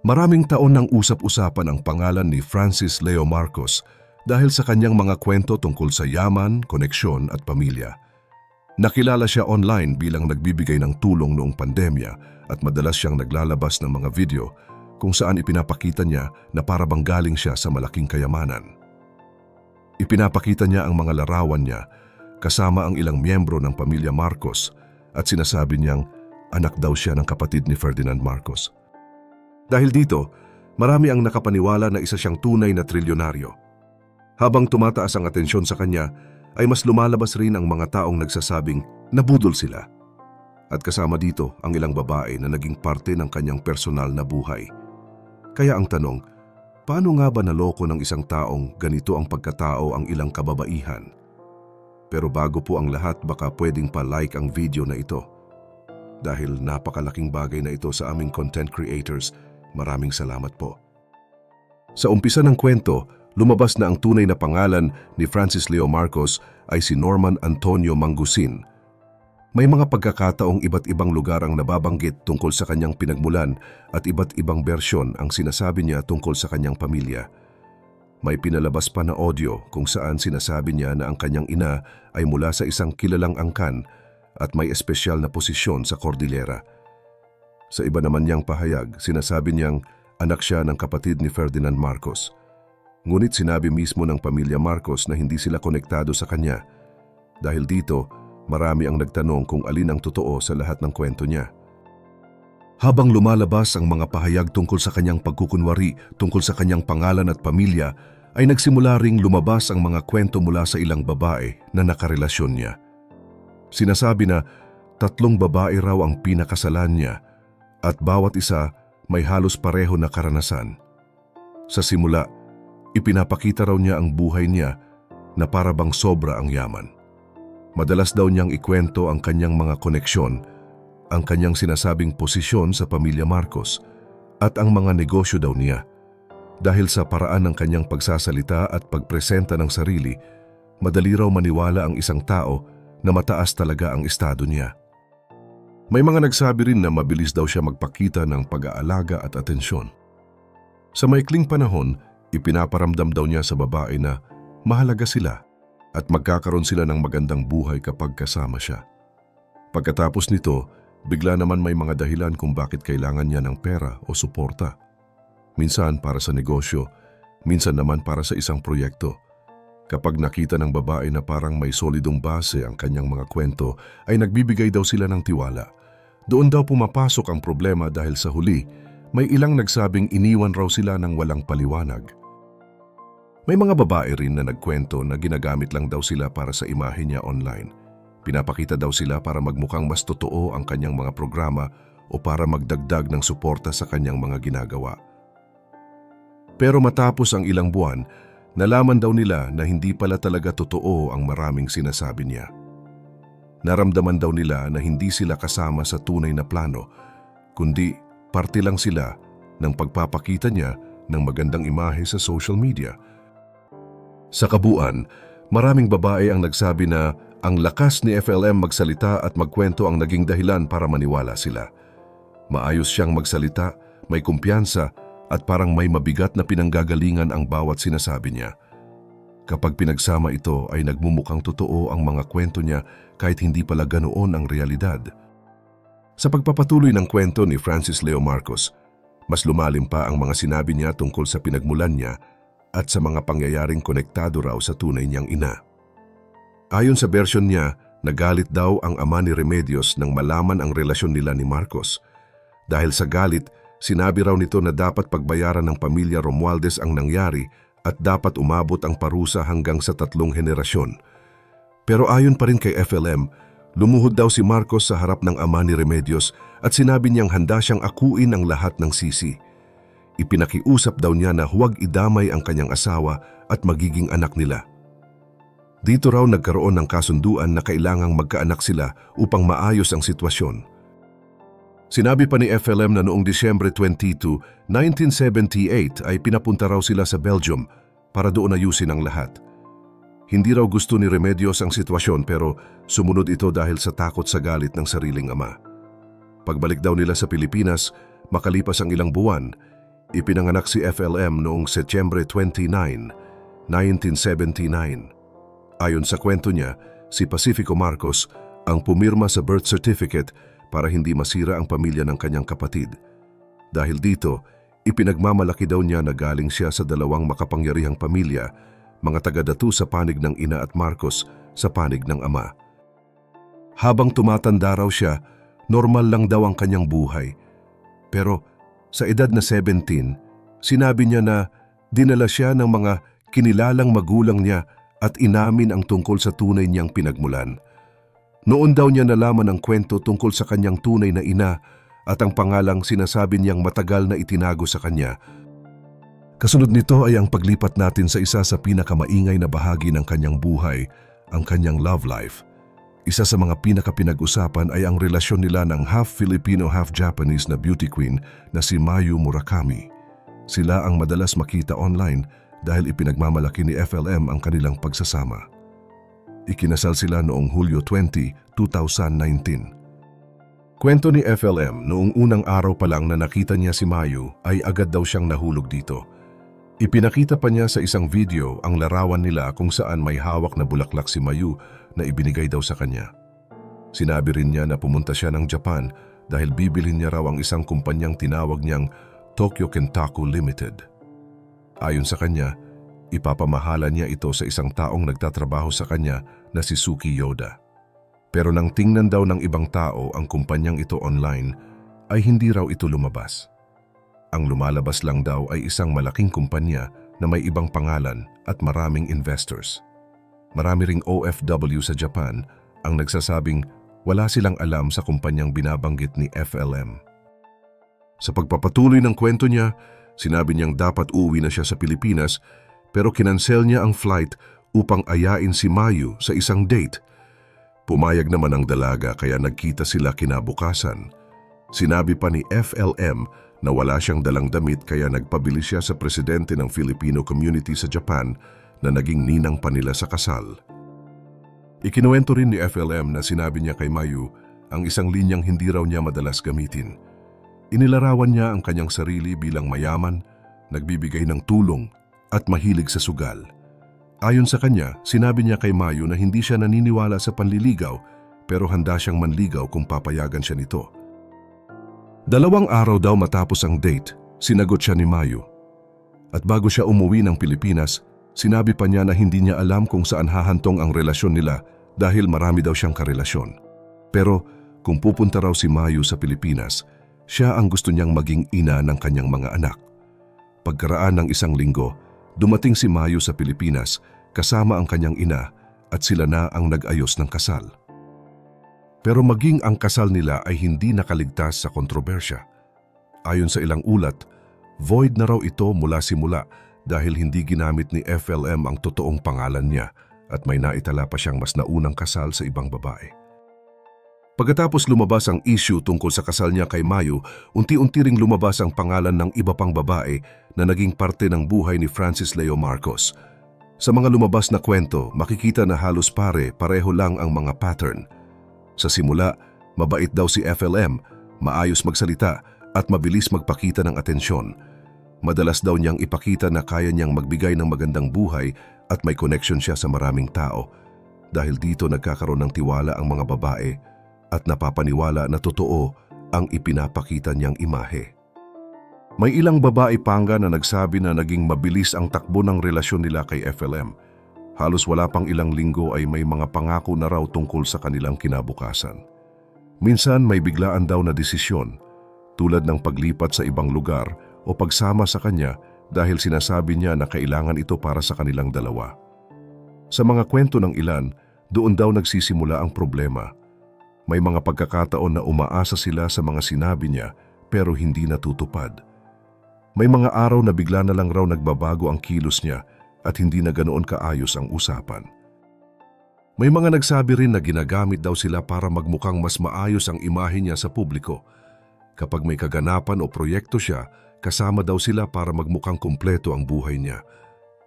Maraming taon nang usap-usapan ang pangalan ni Francis Leo Marcos dahil sa kanyang mga kwento tungkol sa yaman, koneksyon at pamilya. Nakilala siya online bilang nagbibigay ng tulong noong pandemya at madalas siyang naglalabas ng mga video kung saan ipinapakita niya na para bang galing siya sa malaking kayamanan. Ipinapakita niya ang mga larawan niya kasama ang ilang miyembro ng pamilya Marcos at sinasabi niyang anak daw siya ng kapatid ni Ferdinand Marcos. Dahil dito, marami ang nakapaniwala na isa siyang tunay na trilyonaryo. Habang tumataas ang atensyon sa kanya, ay mas lumalabas rin ang mga taong nagsasabing nabudol sila. At kasama dito ang ilang babae na naging parte ng kanyang personal na buhay. Kaya ang tanong, paano nga ba naloko ng isang taong ganito ang pagkatao ang ilang kababaihan? Pero bago po ang lahat, baka pwedeng pa-like ang video na ito. Dahil napakalaking bagay na ito sa aming content creators, maraming salamat po. Sa umpisa ng kwento, lumabas na ang tunay na pangalan ni Francis Leo Marcos ay si Norman Antonio Mangusin. May mga pagkakataong iba't ibang lugar ang nababanggit tungkol sa kanyang pinagmulan at iba't ibang bersyon ang sinasabi niya tungkol sa kanyang pamilya. May pinalabas pa na audio kung saan sinasabi niya na ang kanyang ina ay mula sa isang kilalang angkan at may espesyal na posisyon sa Cordillera. Sa iba naman niyang pahayag, sinasabi niyang anak siya ng kapatid ni Ferdinand Marcos. Ngunit sinabi mismo ng pamilya Marcos na hindi sila konektado sa kanya. Dahil dito, marami ang nagtanong kung alin ang totoo sa lahat ng kwento niya. Habang lumalabas ang mga pahayag tungkol sa kanyang pagkukunwari, tungkol sa kanyang pangalan at pamilya, ay nagsimula ring lumabas ang mga kwento mula sa ilang babae na nakarelasyon niya. Sinasabi na 3 babae raw ang pinakasalan niya at bawat isa may halos pareho na karanasan. Sa simula, ipinapakita raw niya ang buhay niya na para bang sobra ang yaman. Madalas daw niyang ikwento ang kanyang mga koneksyon, ang kanyang sinasabing posisyon sa pamilya Marcos at ang mga negosyo daw niya. Dahil sa paraan ng kanyang pagsasalita at pagpresenta ng sarili, madali raw maniwala ang isang tao na mataas talaga ang estado niya. May mga nagsabi rin na mabilis daw siya magpakita ng pag-aalaga at atensyon. Sa maikling panahon, ipinaparamdam daw niya sa babae na mahalaga sila at magkakaroon sila ng magandang buhay kapag kasama siya. Pagkatapos nito, bigla naman may mga dahilan kung bakit kailangan niya ng pera o suporta. Minsan para sa negosyo, minsan naman para sa isang proyekto. Kapag nakita ng babae na parang may solidong base ang kanyang mga kwento, ay nagbibigay daw sila ng tiwala. Doon daw pumapasok ang problema dahil sa huli, may ilang nagsabing iniwan raw sila ng walang paliwanag. May mga babae rin na nagkwento na ginagamit lang daw sila para sa imahe niya online. Pinapakita daw sila para magmukhang mas totoo ang kanyang mga programa o para magdagdag ng suporta sa kanyang mga ginagawa. Pero matapos ang ilang buwan, nalaman daw nila na hindi pala talaga totoo ang maraming sinasabi niya. Naramdaman daw nila na hindi sila kasama sa tunay na plano, kundi parte lang sila ng pagpapakita niya ng magandang imahe sa social media. Sa kabuuan, maraming babae ang nagsabi na ang lakas ni FLM magsalita at magkwento ang naging dahilan para maniwala sila. Maayos siyang magsalita, may kumpiyansa, at parang may mabigat na pinanggagalingan ang bawat sinasabi niya. Kapag pinagsama ito ay nagmumukhang totoo ang mga kwento niya kahit hindi pala ganoon ang realidad. Sa pagpapatuloy ng kwento ni Francis Leo Marcos, mas lumalim pa ang mga sinabi niya tungkol sa pinagmulan niya at sa mga pangyayaring konektado raw sa tunay niyang ina. Ayon sa bersyon niya, nagalit daw ang ama ni Remedios nang malaman ang relasyon nila ni Marcos. Dahil sa galit, sinabi raw nito na dapat pagbayaran ng pamilya Romualdez ang nangyari at dapat umabot ang parusa hanggang sa 3 henerasyon. Pero ayon pa rin kay FLM, lumuhod daw si Marcos sa harap ng ama ni Remedios at sinabi niyang handa siyang akuin ang lahat ng sisi. Ipinakiusap daw niya na huwag idamay ang kanyang asawa at magiging anak nila. Dito raw nagkaroon ng kasunduan na kailangang magkaanak sila upang maayos ang sitwasyon. Sinabi pa ni FLM na noong Disyembre 22, 1978 ay pinapunta raw sila sa Belgium para doon ayusin ang lahat. Hindi raw gusto ni Remedios ang sitwasyon pero sumunod ito dahil sa takot sa galit ng sariling ama. Pagbalik daw nila sa Pilipinas, makalipas ang ilang buwan, Ipinanganak si FLM noong Setyembre 29, 1979. Ayon sa kwento niya, si Pacifico Marcos ang pumirma sa birth certificate para hindi masira ang pamilya ng kanyang kapatid. Dahil dito, ipinagmamalaki daw niya na galing siya sa dalawang makapangyarihang pamilya, mga taga-datu sa panig ng ina at Marcos sa panig ng ama. Habang tumatanda raw siya, normal lang daw ang kanyang buhay. Pero sa edad na 17, sinabi niya na dinala siya ng mga kinilalang magulang niya at inamin ang tungkol sa tunay niyang pinagmulan. Noon daw niya nalaman ang kwento tungkol sa kanyang tunay na ina at ang pangalang sinasabi niyang matagal na itinago sa kanya. Kasunod nito ay ang paglipat natin sa isa sa pinakamaingay na bahagi ng kanyang buhay, ang kanyang love life. Isa sa mga pinakapinag-usapan ay ang relasyon nila ng half-Filipino, half-Japanese na beauty queen na si Mayu Murakami. Sila ang madalas makita online dahil ipinagmamalaki ni FLM ang kanilang pagsasama. Ikinasal sila noong Hulyo 20, 2019. Kwento ni FLM, noong unang araw pa lang na nakita niya si Mayu ay agad daw siyang nahulog dito. Ipinakita pa niya sa isang video ang larawan nila kung saan may hawak na bulaklak si Mayu na ibinigay daw sa kanya. Sinabi rin niya na pumunta siya ng Japan dahil bibilhin niya raw ang isang kumpanyang tinawag niyang Tokyo Kentaku Limited. Ayon sa kanya, ipapamahala niya ito sa isang taong nagtatrabaho sa kanya na si Suki Yoda. Pero nang tingnan daw ng ibang tao ang kumpanyang ito online, ay hindi raw ito lumabas. Ang lumalabas lang daw ay isang malaking kumpanya na may ibang pangalan at maraming investors. Marami ring OFW sa Japan ang nagsasabing wala silang alam sa kumpanyang binabanggit ni FLM. Sa pagpapatuloy ng kwento niya, sinabi niyang dapat uuwi na siya sa Pilipinas pero kinansel niya ang flight upang ayain si Mayu sa isang date. Pumayag naman ang dalaga kaya nagkita sila kinabukasan. Sinabi pa ni FLM na wala siyang dalang damit kaya nagpabili siya sa presidente ng Filipino community sa Japan na naging ninang pa nila sa kasal. Ikinuwento rin ni FLM na sinabi niya kay Mayu ang isang linyang hindi raw niya madalas gamitin. Inilarawan niya ang kanyang sarili bilang mayaman, nagbibigay ng tulong at mahilig sa sugal. Ayon sa kanya, sinabi niya kay Mayu na hindi siya naniniwala sa panliligaw pero handa siyang manligaw kung papayagan siya nito. 2 araw daw matapos ang date, sinagot siya ni Mayu. At bago siya umuwi ng Pilipinas, sinabi pa niya na hindi niya alam kung saan hahantong ang relasyon nila dahil marami daw siyang karelasyon. Pero kung pupunta raw si Mayu sa Pilipinas, siya ang gusto niyang maging ina ng kanyang mga anak. Pagkaraan ng 1 linggo, dumating si Mayu sa Pilipinas kasama ang kanyang ina at sila na ang nag-ayos ng kasal. Pero maging ang kasal nila ay hindi nakaligtas sa kontrobersya. Ayon sa ilang ulat, void na raw ito mula simula dahil hindi ginamit ni FLM ang totoong pangalan niya at may naitala pa siyang mas naunang kasal sa ibang babae. Pagkatapos lumabas ang issue tungkol sa kasal niya kay Mayu, unti-unti ring lumabas ang pangalan ng iba pang babae na naging parte ng buhay ni Francis Leo Marcos. Sa mga lumabas na kwento, makikita na halos pareho lang ang mga pattern. Sa simula, mabait daw si FLM, maayos magsalita at mabilis magpakita ng atensyon. Madalas daw niyang ipakita na kaya niyang magbigay ng magandang buhay at may connection siya sa maraming tao. Dahil dito nagkakaroon ng tiwala ang mga babae at napapaniwala na totoo ang ipinapakita niyang imahe. May ilang babae pangga na nagsabi na naging mabilis ang takbo ng relasyon nila kay FLM. Halos wala pang ilang linggo ay may mga pangako na raw tungkol sa kanilang kinabukasan. Minsan may biglaan daw na desisyon, tulad ng paglipat sa ibang lugar o pagsama sa kanya dahil sinasabi niya na kailangan ito para sa kanilang dalawa. Sa mga kwento ng ilan, doon daw nagsisimula ang problema. May mga pagkakataon na umaasa sila sa mga sinabi niya pero hindi natutupad. May mga araw na bigla na lang raw nagbabago ang kilos niya at hindi na ganoon kaayos ang usapan. May mga nagsabi rin na ginagamit daw sila para magmukhang mas maayos ang imahe niya sa publiko. Kapag may kaganapan o proyekto siya, kasama daw sila para magmukhang kumpleto ang buhay niya.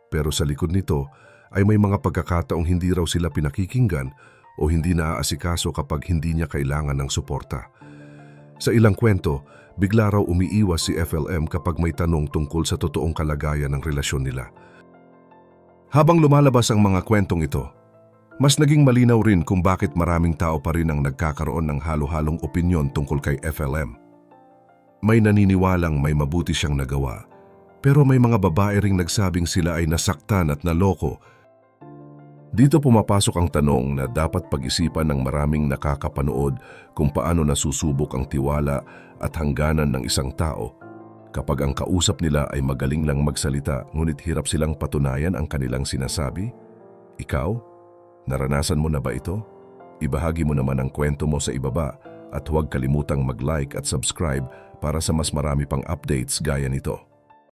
Pero sa likod nito ay may mga pagkakataong hindi raw sila pinakikinggan o hindi naaasikaso kapag hindi niya kailangan ng suporta. Sa ilang kwento, Bigla raw umiiwas si FLM kapag may tanong tungkol sa totoong kalagayan ng relasyon nila. Habang lumalabas ang mga kwentong ito, mas naging malinaw rin kung bakit maraming tao pa rin ang nagkakaroon ng halo-halong opinyon tungkol kay FLM. May naniniwalang may mabuti siyang nagawa, pero may mga babae ring nagsabing sila ay nasaktan at naloko. Dito pumapasok ang tanong na dapat pag-isipan ng maraming nakakapanood kung paano nasusubok ang tiwala at hangganan ng isang tao kapag ang kausap nila ay magaling lang magsalita ngunit hirap silang patunayan ang kanilang sinasabi. Ikaw, naranasan mo na ba ito? Ibahagi mo naman ang kwento mo sa ibaba at huwag kalimutang mag-like at subscribe para sa mas marami pang updates gaya nito.